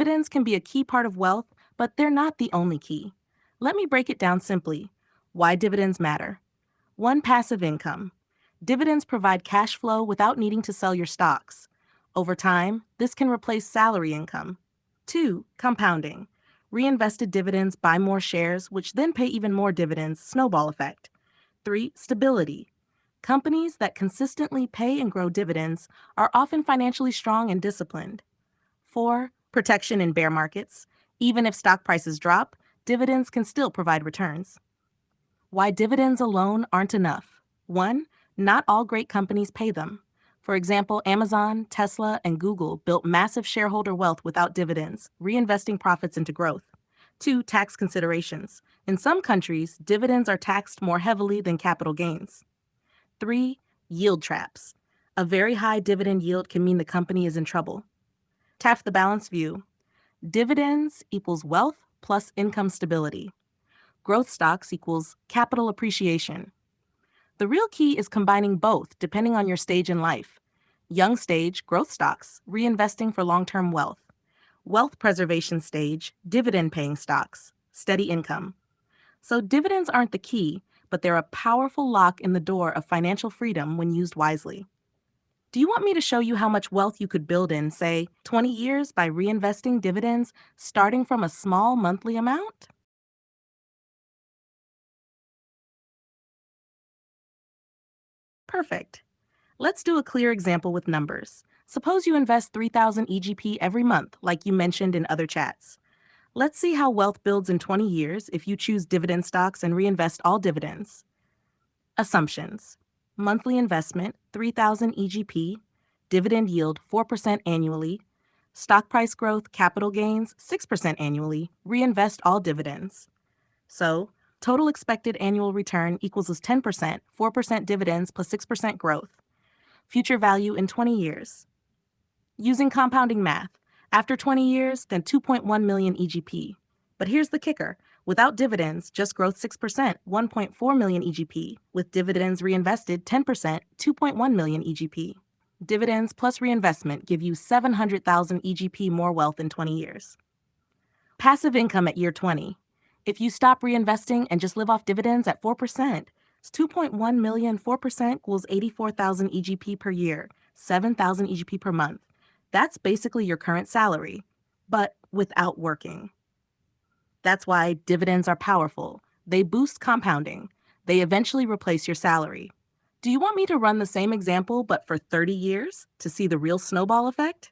Dividends can be a key part of wealth, but they're not the only key. Let me break it down simply. Why dividends matter. 1. Passive income. Dividends provide cash flow without needing to sell your stocks. Over time, this can replace salary income. 2. Compounding. Reinvested dividends buy more shares, which then pay even more dividends, snowball effect. 3. Stability. Companies that consistently pay and grow dividends are often financially strong and disciplined. 4. Protection in bear markets. Even if stock prices drop, dividends can still provide returns. Why dividends alone aren't enough. 1. Not all great companies pay them. For example, Amazon, Tesla, and Google built massive shareholder wealth without dividends, reinvesting profits into growth. 2. Tax considerations. In some countries, dividends are taxed more heavily than capital gains. 3. Yield traps. A very high dividend yield can mean the company is in trouble. Tap the balanced view. Dividends equals wealth plus income stability. Growth stocks equals capital appreciation. The real key is combining both depending on your stage in life. Young stage, growth stocks, reinvesting for long-term wealth. Wealth preservation stage, dividend-paying stocks, steady income. So dividends aren't the key, but they're a powerful lock in the door of financial freedom when used wisely. Do you want me to show you how much wealth you could build in, say, 20 years by reinvesting dividends starting from a small monthly amount? Perfect. Let's do a clear example with numbers. Suppose you invest 3,000 EGP every month, like you mentioned in other chats. Let's see how wealth builds in 20 years if you choose dividend stocks and reinvest all dividends. Assumptions. Monthly investment, 3,000 EGP. Dividend yield, 4% annually. Stock price growth, capital gains, 6% annually. Reinvest all dividends. So, total expected annual return equals 10%, 4% dividends plus 6% growth. Future value in 20 years. Using compounding math, after 20 years, then 2.1 million EGP. But here's the kicker. Without dividends, just growth 6%, 1.4 million EGP. With dividends reinvested 10%, 2.1 million EGP. Dividends plus reinvestment give you 700,000 EGP more wealth in 20 years. Passive income at year 20. If you stop reinvesting and just live off dividends at 4%, it's 2.1 million, 4% equals 84,000 EGP per year, 7,000 EGP per month. That's basically your current salary, but without working. That's why dividends are powerful. They boost compounding. They eventually replace your salary. Do you want me to run the same example but for 30 years to see the real snowball effect?